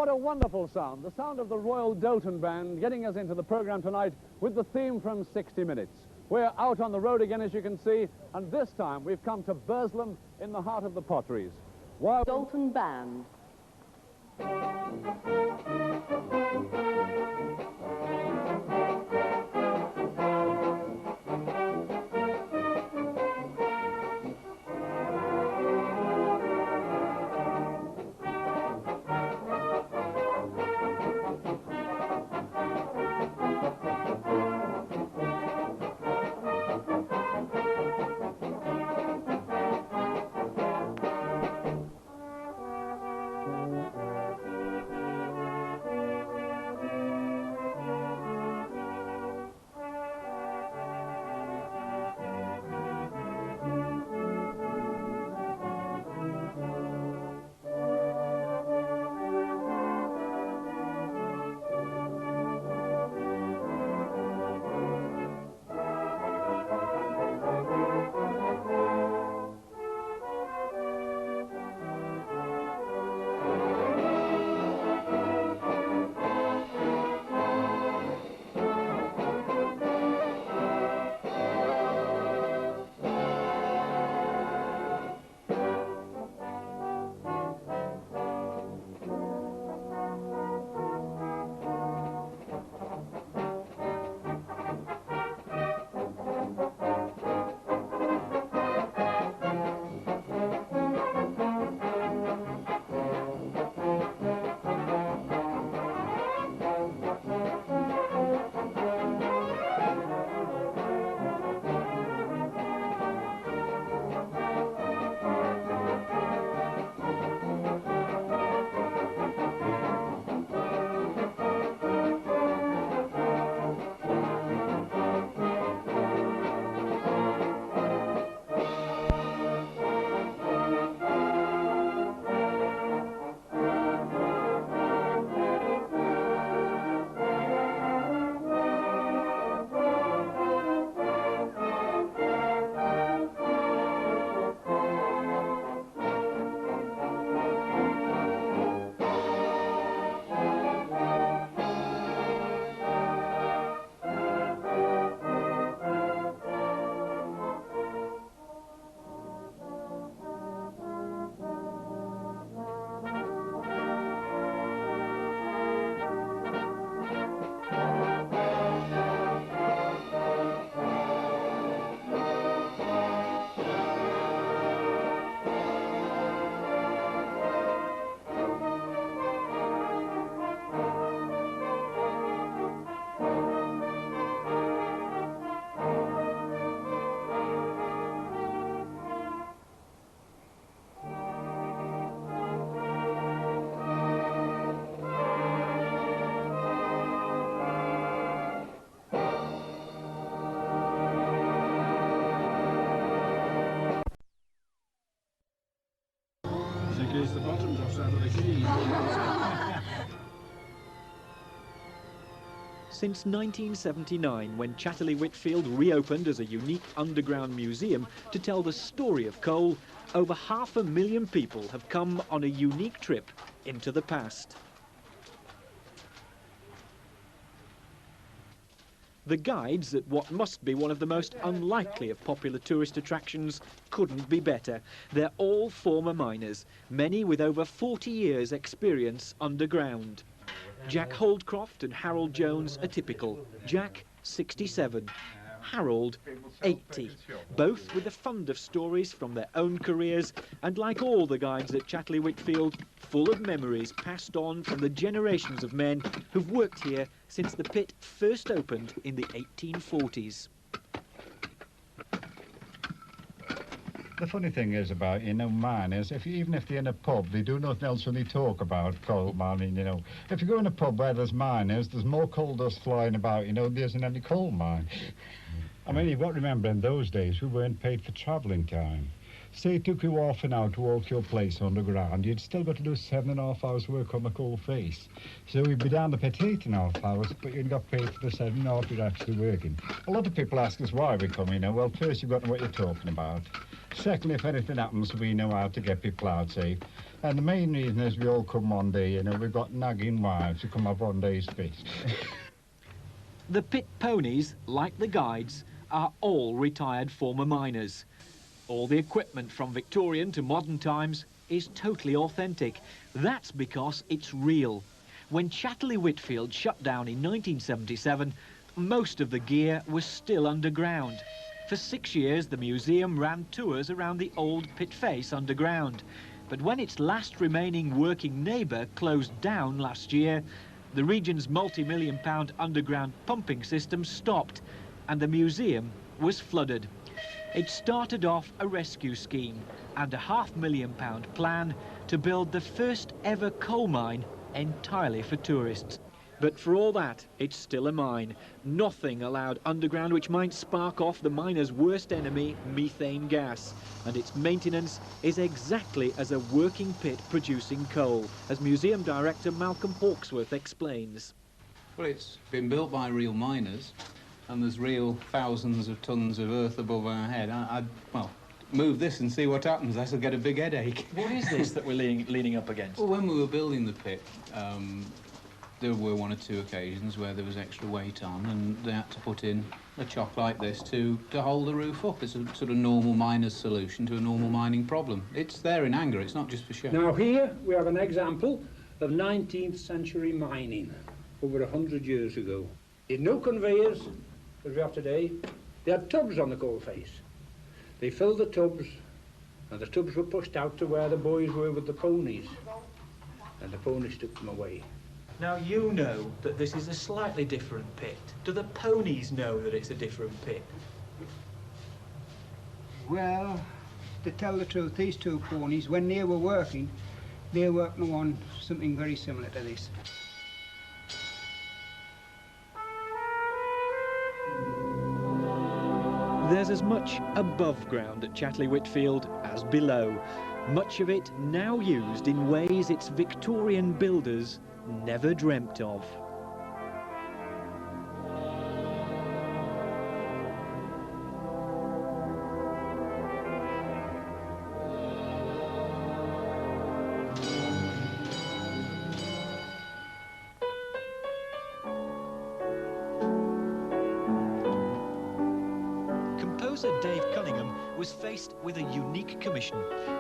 what a wonderful sound. The sound of the Royal Doulton Band getting us into the programme tonight with the theme from 60 Minutes. We're out on the road again, as you can see, and this time we've come to Burslem in the heart of the Potteries. While Doulton Band. The bottom drops out of the key. Since 1979, when Chatterley Whitfield reopened as a unique underground museum to tell the story of coal, over 500,000 people have come on a unique trip into the past. The guides at what must be one of the most unlikely of popular tourist attractions couldn't be better. They're all former miners, many with over 40 years' experience underground. Jack Holdcroft and Harold Jones are typical. Jack, 67. Harold, 80. Both with a fund of stories from their own careers, and like all the guides at Chatterley Whitfield, full of memories passed on from the generations of men who've worked here since the pit first opened in the 1840s. The funny thing is about, miners, even if they're in a pub, they do nothing else when they talk about coal mining, If you go in a pub where there's miners, there's more coal dust flying about, than there is in any coal mine. I mean, you've got to remember, in those days, we weren't paid for travelling time. Say it took you half an hour to walk to your place underground, you'd still got to do 7.5 hours work on the coal face. So you'd be down the pit 8.5 hours, but you'd got paid for the 7.5 you're actually working. A lot of people ask us why we come, Well, first, you've got to know what you're talking about. Secondly, if anything happens, we know how to get people out safe. And the main reason is we all come one day, you know, we've got nagging wives who come up on days pit. The pit ponies, like the guides, are all retired former miners. All the equipment from Victorian to modern times is totally authentic. That's because it's real. When Chatterley Whitfield shut down in 1977, most of the gear was still underground. For 6 years, the museum ran tours around the old pit face underground. But when its last remaining working neighbour closed down last year, the region's multi-million-pound underground pumping system stopped and the museum was flooded. It started off a rescue scheme and a £500,000 plan to build the first ever coal mine entirely for tourists. But for all that, it's still a mine. Nothing allowed underground which might spark off the miner's worst enemy, methane gas. And its maintenance is exactly as a working pit producing coal, as Museum Director Malcolm Hawksworth explains. Well, it's been built by real miners, and there's real thousands of tons of earth above our head. Well, move this and see what happens. I shall get a big headache. What is this that we're leaning up against? Well, when we were building the pit, there were 1 or 2 occasions where there was extra weight on, and they had to put in a chock like this to hold the roof up. It's a sort of normal miner's solution to a normal mining problem. It's there in anger, it's not just for show. Now here we have an example of 19th century mining over 100 years ago. They had no conveyors as we have today. They had tubs on the coal face. They filled the tubs, and the tubs were pushed out to where the boys were with the ponies, and the ponies took them away. Now you know that this is a slightly different pit. Do the ponies know that it's a different pit? Well, to tell the truth, these 2 ponies, when they were working on something very similar to this. There's as much above ground at Chatterley Whitfield as below. Much of it now used in ways its Victorian builders never dreamt of. Composer Dave Cunningham was faced with a unique commission: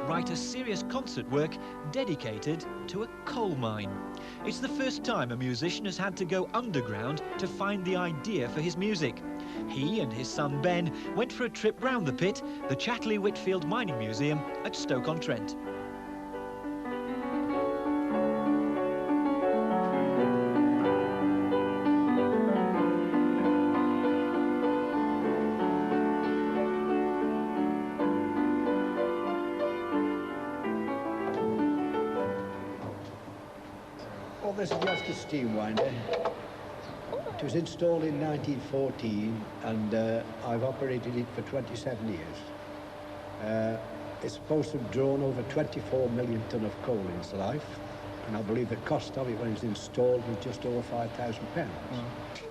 write a serious concert work dedicated to a coal mine. It's the first time a musician has had to go underground to find the idea for his music. He and his son Ben went for a trip round the pit, the Chatterley Whitfield Mining Museum at Stoke-on-Trent. Well, this is just a steam winder. It was installed in 1914, and I've operated it for 27 years. It's supposed to have drawn over 24 million tonne of coal in its life, and I believe the cost of it when it was installed was just over £5,000.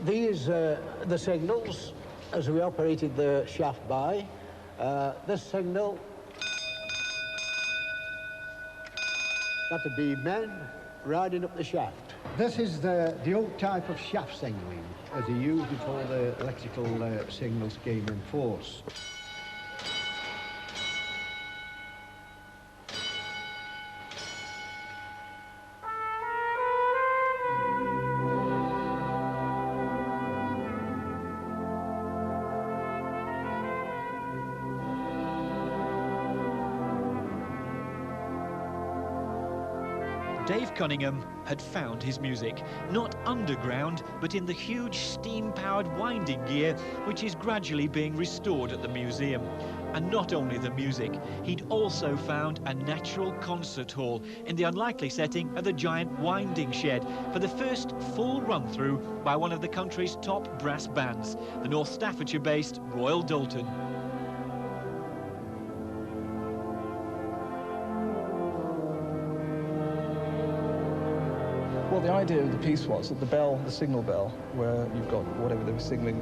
These the signals as we operated the shaft by. This signal, that would be men riding up the shaft. This is the old type of shaft signalling as they used before the electrical signals came in force. Dave Cunningham had found his music, not underground, but in the huge steam-powered winding gear which is gradually being restored at the museum. And not only the music, he'd also found a natural concert hall in the unlikely setting of the giant winding shed for the first full run-through by one of the country's top brass bands, the North Staffordshire-based Royal Doulton. Well, Well, the idea of the piece was that the bell, the signal bell, where you've got whatever they were signalling,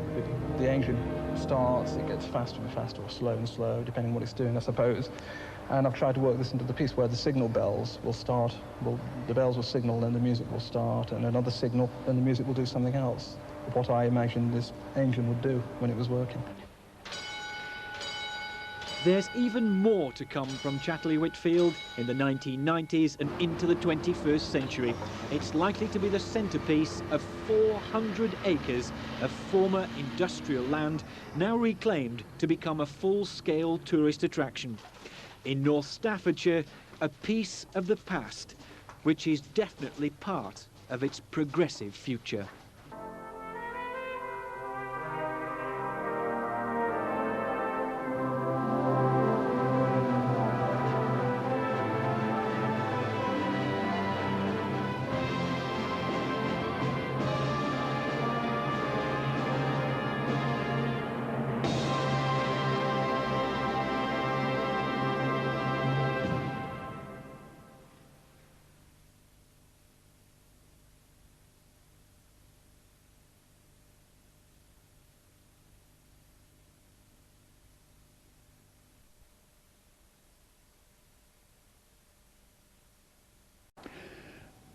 the engine starts, it gets faster and faster, or slow and slow, depending on what it's doing, I suppose. And I've tried to work this into the piece where the signal bells will start, the bells will signal, then the music will start, and another signal, then the music will do something else, what I imagined this engine would do when it was working. There's even more to come from Chatterley Whitfield in the 1990s and into the 21st century. It's likely to be the centrepiece of 400 acres of former industrial land, now reclaimed to become a full-scale tourist attraction. In North Staffordshire, a piece of the past, which is definitely part of its progressive future.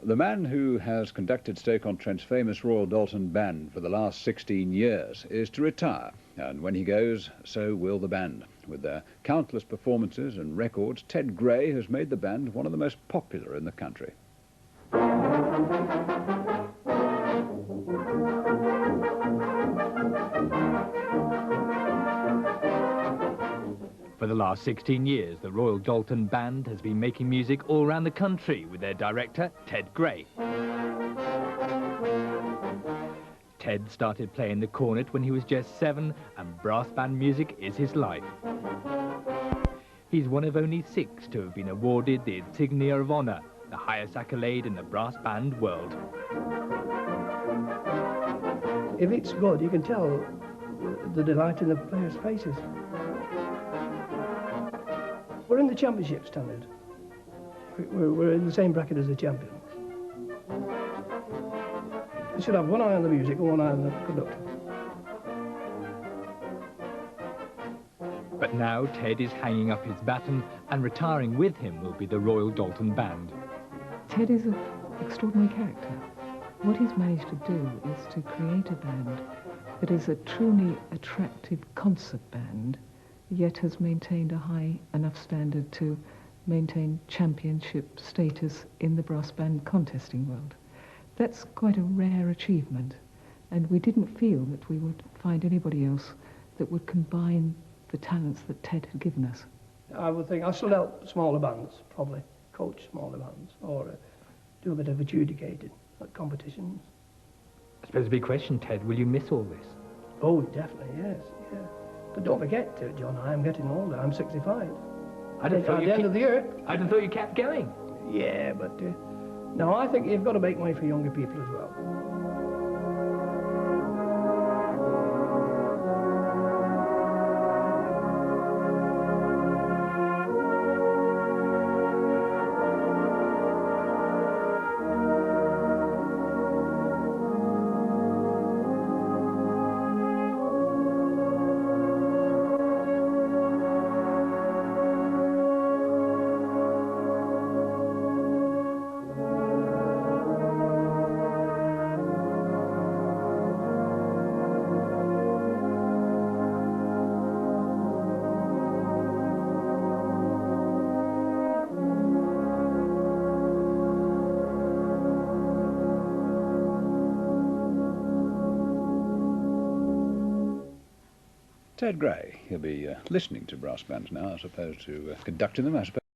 The man who has conducted Stoke-on-Trent's famous Royal Doulton Band for the last 16 years is to retire, and when he goes, so will the band. With their countless performances and records, Ted Gray has made the band one of the most popular in the country. For the last 16 years, the Royal Doulton Band has been making music all around the country with their director, Ted Gray. Ted started playing the cornet when he was just 7, and brass band music is his life. He's one of only 6 to have been awarded the Insignia of Honour, the highest accolade in the brass band world. If it's good, you can tell the delight in the players' faces. We're in the championship standard. We're in the same bracket as the champions. You should have one eye on the music and one eye on the conductor. But now Ted is hanging up his baton, and retiring with him will be the Royal Doulton Band. Ted is an extraordinary character. What he's managed to do is to create a band that is a truly attractive concert band, yet has maintained a high enough standard to maintain championship status in the brass band contesting world. That's quite a rare achievement, and we didn't feel that we would find anybody else that would combine the talents that Ted had given us. I would think I should help smaller bands, probably coach smaller bands, or do a bit of adjudicating at competitions. I suppose the big question, Ted, will you miss all this? Oh, definitely, yes, yeah. But don't forget, John, I am getting older. I'm 65. At the end of the year. I'd have thought you kept going. Yeah, but no, I think you've got to make way for younger people as well. Ted Gray, he'll be listening to brass bands now as opposed to conducting them, I suppose.